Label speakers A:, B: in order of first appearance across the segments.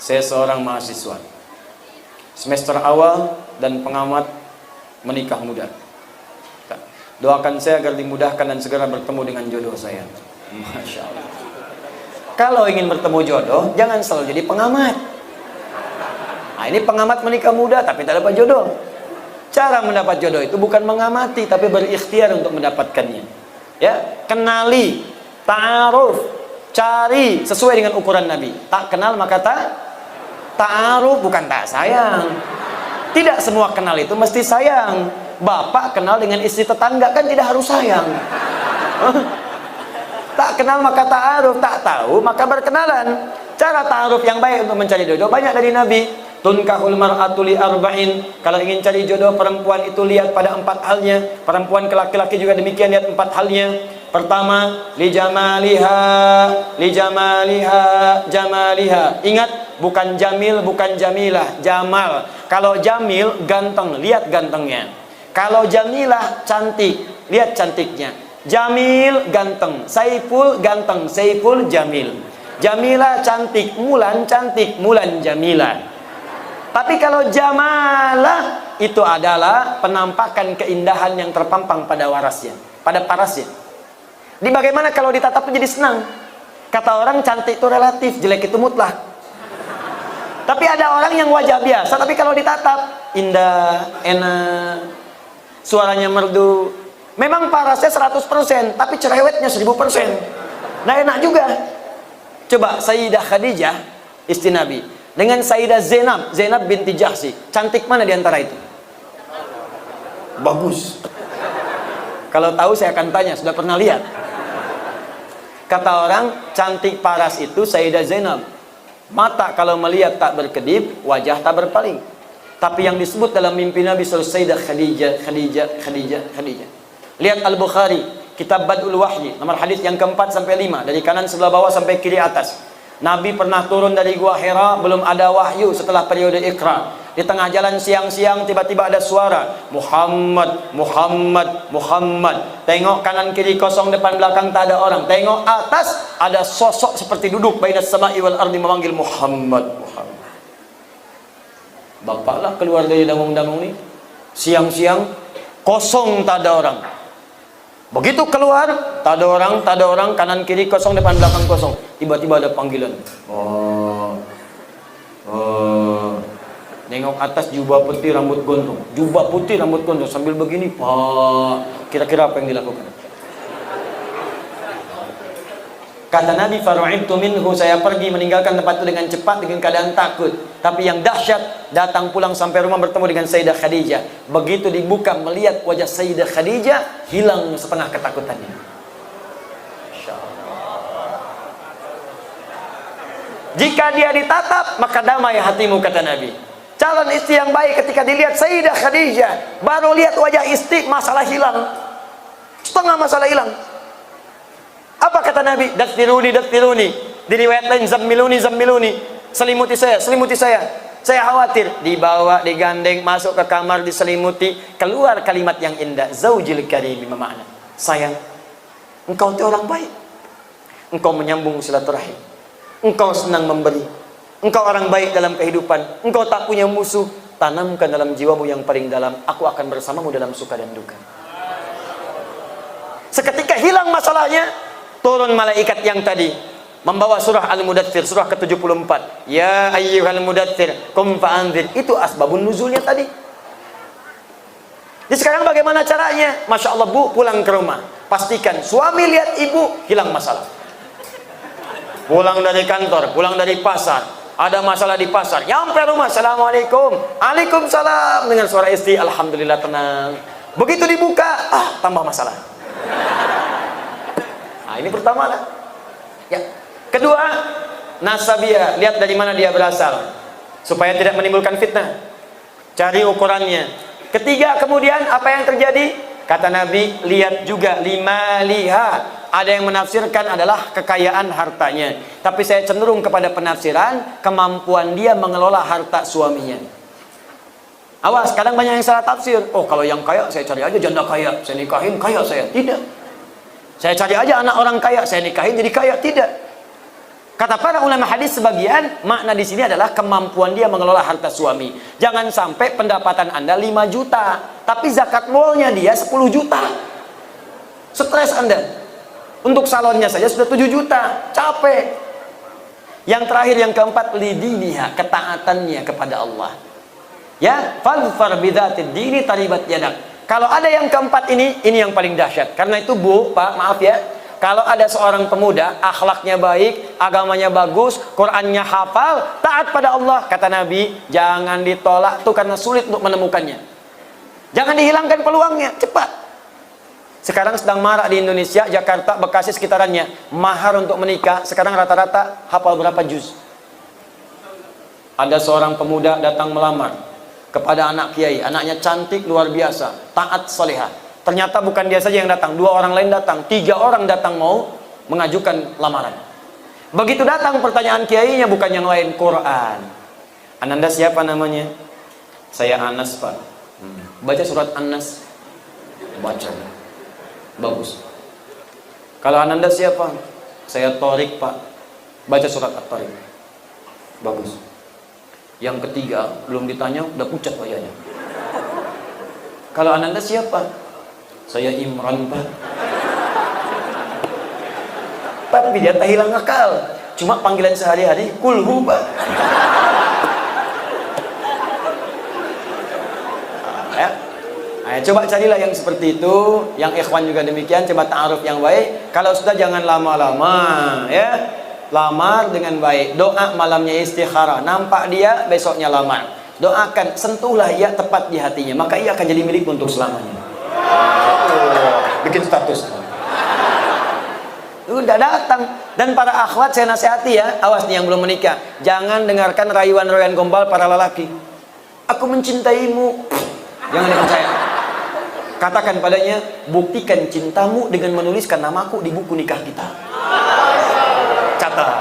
A: Saya seorang mahasiswa semester awal dan pengamat menikah muda. Doakan saya agar dimudahkan dan segera bertemu dengan jodoh saya. Masya Allah. Kalau ingin bertemu jodoh, jangan selalu jadi pengamat. Nah, ini pengamat menikah muda tapi tak dapat jodoh. Cara mendapat jodoh itu bukan mengamati, tapi berikhtiar untuk mendapatkannya. Ya, kenali, ta'aruf, cari sesuai dengan ukuran Nabi. Tak kenal maka ta'aruf, bukan tak sayang. Tidak semua kenal itu mesti sayang. Bapak kenal dengan istri tetangga kan tidak harus sayang. Tak kenal maka ta'aruf, tak tahu maka berkenalan. Cara ta'aruf yang baik untuk mencari jodoh banyak dari Nabi. Tunkahul mar'atu li arba'in. Kalau ingin cari jodoh perempuan itu lihat pada 4 halnya. Perempuan ke laki-laki juga demikian, lihat 4 halnya. Pertama, li jamaliha, jamaliha. Ingat, bukan jamil, bukan jamilah, jamal. Kalau jamil ganteng, lihat gantengnya. Kalau jamilah cantik, lihat cantiknya. Jamil ganteng, Saiful ganteng, Saiful jamil. Jamilah cantik, Mulan cantik, Mulan jamilah. Tapi kalau jamalah itu adalah penampakan keindahan yang terpampang pada warasnya, pada parasnya. Di bagaimana kalau ditatap jadi senang? Kata orang cantik itu relatif, jelek itu mutlak. Tapi ada orang yang wajah biasa, tapi kalau ditatap indah, enak, suaranya merdu. Memang parasnya 100%, tapi cerewetnya 1000%. Nah enak juga. Coba Sayyidah Khadijah, istri Nabi, dengan Sayyidah Zainab binti Jahsy, cantik mana di antara itu? Bagus. Kalau tahu saya akan tanya, sudah pernah lihat? Kata orang, cantik paras itu Sayyidah Zainab. Mata kalau melihat tak berkedip, wajah tak berpaling. Tapi yang disebut dalam mimpi Nabi Sayyidah Khadijah. Lihat Al-Bukhari, kitab Badul Wahyi, nomor hadis yang keempat sampai 5, dari kanan sebelah bawah sampai kiri atas. Nabi pernah turun dari gua Hira, belum ada wahyu setelah periode Iqra. Di tengah jalan siang-siang tiba-tiba ada suara, Muhammad, Muhammad, Muhammad. Tengok kanan kiri kosong, depan belakang tak ada orang. Tengok atas ada sosok seperti duduk bainas sama'i wal ardi memanggil Muhammad, Muhammad. Bapaklah keluar dari dangung-dangung ini. Siang-siang kosong tak ada orang. Begitu keluar, tak ada orang, kanan kiri kosong, depan belakang kosong. Tiba-tiba ada panggilan. Nengok atas jubah putih rambut gondrong. Jubah putih rambut gondrong sambil begini, Pak. Kira-kira apa yang dilakukan? Kata Nabi, faru'ibtu minhu, saya pergi meninggalkan tempat itu dengan cepat dengan keadaan takut. Tapi yang dahsyat, datang pulang sampai rumah bertemu dengan Sayyidah Khadijah. Begitu dibuka melihat wajah Sayyidah Khadijah, hilang setengah ketakutannya. Jika dia ditatap, maka damai hatimu, kata Nabi. Calon istri yang baik ketika dilihat Sayyidah Khadijah, baru lihat wajah istri, masalah hilang. Setengah masalah hilang. Apa kata Nabi? Dathiruni, dathiruni. Di riwayat lain, zammiluni, zammiluni. Selimuti saya, selimuti saya. Saya khawatir. Dibawa, digandeng, masuk ke kamar, diselimuti. Keluar kalimat yang indah. Zaujil karim, bermakna, sayang, engkau itu orang baik. Engkau menyambung silaturahim. Engkau senang memberi. Engkau orang baik dalam kehidupan. Engkau tak punya musuh. Tanamkan dalam jiwamu yang paling dalam. Aku akan bersamamu dalam suka dan duka. Seketika hilang masalahnya, turun malaikat yang tadi membawa surah Al-Mudaththir, surah ke-74. Ya ayyuhal mudaththir, qum fa'anzir. Itu asbabun nuzulnya tadi. Jadi sekarang bagaimana caranya? Masya Allah, Bu, pulang ke rumah, pastikan suami lihat ibu, hilang masalah. Pulang dari kantor, pulang dari pasar, ada masalah di pasar, nyampe rumah, assalamualaikum, waalaikumsalam, dengan suara istri, alhamdulillah tenang. Begitu dibuka, tambah masalah. Nah, ini pertama lah. Ya. Kedua, nasabiyah, lihat dari mana dia berasal supaya tidak menimbulkan fitnah. Cari ukurannya. Ketiga, kemudian apa yang terjadi? Kata Nabi, lihat juga lima liha. Ada yang menafsirkan adalah kekayaan hartanya. Tapi saya cenderung kepada penafsiran kemampuan dia mengelola harta suaminya. Awas, kadang banyak yang salah tafsir. Oh, kalau yang kaya, saya cari aja janda kaya, saya nikahin kaya saya. Tidak. Saya cari aja anak orang kaya, saya nikahin jadi kaya. Tidak. Kata para ulama hadis sebagian, makna di sini adalah kemampuan dia mengelola harta suami. Jangan sampai pendapatan Anda 5 juta, tapi zakat molnya dia 10 juta. Stres Anda. Untuk salonnya saja sudah 7 juta, capek. Yang terakhir, yang keempat, lidiniha, ketaatannya kepada Allah. Ya, fadfar bidzatid dini taribat yadak. Kalau ada yang keempat ini yang paling dahsyat. Karena itu Bu, Pak, maaf ya. Kalau ada seorang pemuda, akhlaknya baik, agamanya bagus, Qur'annya hafal, taat pada Allah, kata Nabi, jangan ditolak tuh karena sulit untuk menemukannya. Jangan dihilangkan peluangnya, cepat. Sekarang sedang marak di Indonesia, Jakarta, Bekasi sekitarannya, mahar untuk menikah, sekarang rata-rata hafal berapa juz. Ada seorang pemuda datang melamar kepada anak kiai, anaknya cantik luar biasa, taat salihah. Ternyata bukan dia saja yang datang, 2 orang lain datang, 3 orang datang mau mengajukan lamaran. Begitu datang pertanyaan kiainya bukan yang lain, Quran. Ananda siapa namanya? Saya Anas, Pak. Baca surat An-Nas. Baca. Bagus. Kalau Ananda siapa? Saya Torik, Pak. Baca surat At-Torik. Bagus. Yang ketiga, belum ditanya, udah pucat wajahnya. Kalau Ananda siapa? Saya Imran, Pak. Tapi dia tak hilang akal. Cuma panggilan sehari-hari, kulhu, Pak. Ya. Nah, coba carilah yang seperti itu. Yang ikhwan juga demikian. Coba ta'aruf yang baik. Kalau sudah jangan lama-lama, ya. Lamar dengan baik. Doa malamnya istikharah. Nampak dia, besoknya lamar. Doakan, sentuhlah ia tepat di hatinya. Maka ia akan jadi milik untuk selamanya. Bikin status. Udah datang. Dan para akhwat saya nasihati ya, awas nih yang belum menikah, jangan dengarkan rayuan-rayuan gombal para lelaki. Aku mencintaimu. Jangan dipercaya. Katakan padanya, buktikan cintamu dengan menuliskan namaku di buku nikah kita. Catat.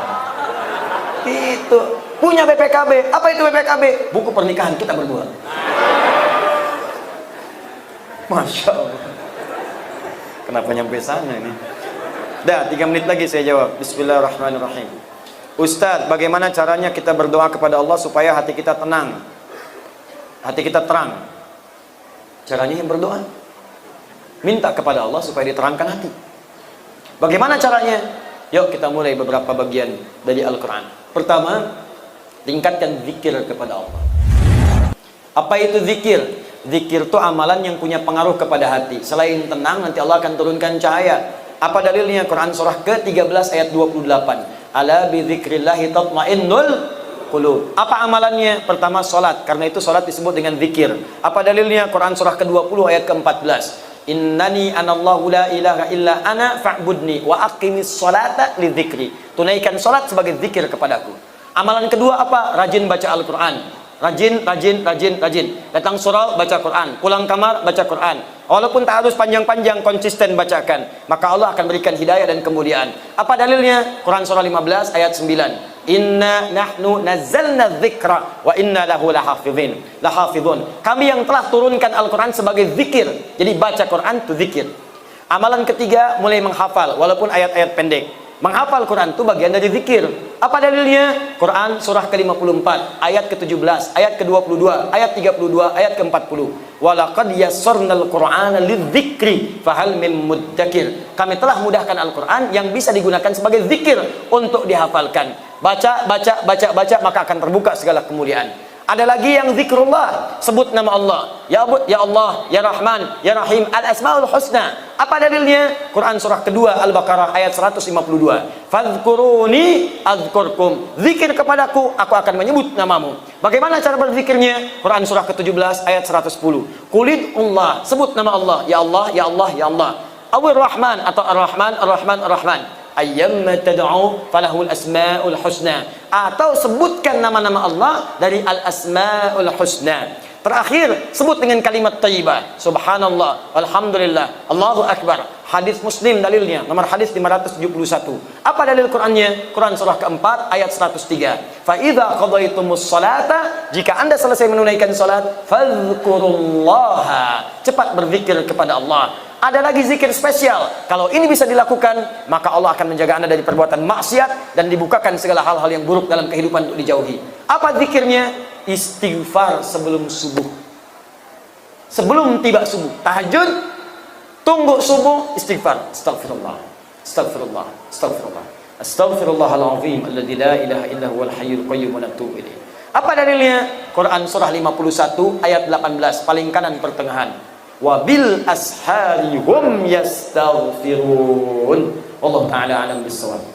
A: Itu punya BPKB. Apa itu BPKB? Buku pernikahan kita berdua. Masya Allah. Kenapa nyampe sana ini? Dah, 3 menit lagi saya jawab. Bismillahirrahmanirrahim. Ustadz, bagaimana caranya kita berdoa kepada Allah supaya hati kita tenang, hati kita terang? Caranya yang berdoa. Minta kepada Allah supaya diterangkan hati. Bagaimana caranya? Yuk kita mulai beberapa bagian dari Al-Quran. Pertama, tingkatkan zikir kepada Allah. Apa itu zikir? Zikir itu amalan yang punya pengaruh kepada hati. Selain tenang, nanti Allah akan turunkan cahaya. Apa dalilnya? Quran surah ke-13 ayat 28. Ala bi dzikrillahi tatmainnul qulub. Apa amalannya? Pertama, salat. Karena itu salat disebut dengan zikir. Apa dalilnya? Quran surah ke-20 ayat ke-14. Innani anallahu la ilaha illa ana fa'budni wa aqimis salata lidzikri. Tunaikan salat sebagai zikir kepadaku. Amalan kedua apa? Rajin baca Al-Quran. Rajin. Datang surau, baca Quran. Pulang kamar, baca Quran. Walaupun tak harus panjang-panjang, konsisten bacakan. Maka Allah akan berikan hidayah dan kemuliaan. Apa dalilnya? Quran surah 15 ayat 9. Inna nahnu nazzalna dzikra wa inna lahu lahafidhun. Kami yang telah turunkan Al-Quran sebagai zikir. Jadi baca Quran itu zikir. Amalan ketiga, mulai menghafal walaupun ayat-ayat pendek. Menghafal Quran itu bagian dari zikir. Apa dalilnya? Quran surah ke-54 ayat ke-17, ayat ke-22, ayat 32, ayat ke-40. Walaqad yassarnal Qur'ana lidzikri fahal min muddakir. Kami telah mudahkan Al-Quran yang bisa digunakan sebagai zikir untuk dihafalkan. Baca, maka akan terbuka segala kemuliaan. Ada lagi yang zikrullah, sebut nama Allah. Ya Abud, Ya Allah, Ya Rahman, Ya Rahim, Al-Asmaul Husna. Apa dalilnya? Quran surah kedua Al-Baqarah ayat 152. Fadhkuruni adzkurkum. Zikir kepadaku, aku akan menyebut namamu. Bagaimana cara berzikirnya? Quran surah ke-17 ayat 110. Qulidullah, sebut nama Allah. Ya Allah, Ya Allah, Ya Allah. Awir Rahman atau Ar-Rahman, Ar-Rahman, Ar-Rahman. Ayyamma tad'u falahul asmaul husna. Atau sebutkan nama-nama Allah dari al-asmaul husna. Terakhir, sebut dengan kalimat thayyibah. Subhanallah, alhamdulillah, Allahu akbar. Hadis Muslim dalilnya, nomor hadis 571. Apa dalil Qur'annya? Quran surah keempat ayat 103. Fa idza qadaitumus salata, jika Anda selesai menunaikan salat, fadhkurullaha. Cepat berzikir kepada Allah. Ada lagi zikir spesial. Kalau ini bisa dilakukan, maka Allah akan menjaga Anda dari perbuatan maksiat dan dibukakan segala hal-hal yang buruk dalam kehidupan untuk dijauhi. Apa zikirnya? Istighfar sebelum subuh. Sebelum tiba subuh, tahajud, tunggu subuh, istighfar. Astagfirullah, astagfirullah, astagfirullah, astaghfirullahalazim alladzi la ilaha illa huwal hayyul qayyum wa natubu ilaih. Apa dalilnya? Quran surah 51 ayat 18, paling kanan pertengahan. Wabil ashari hum yastaghfirun. Allah taala alam bisawab.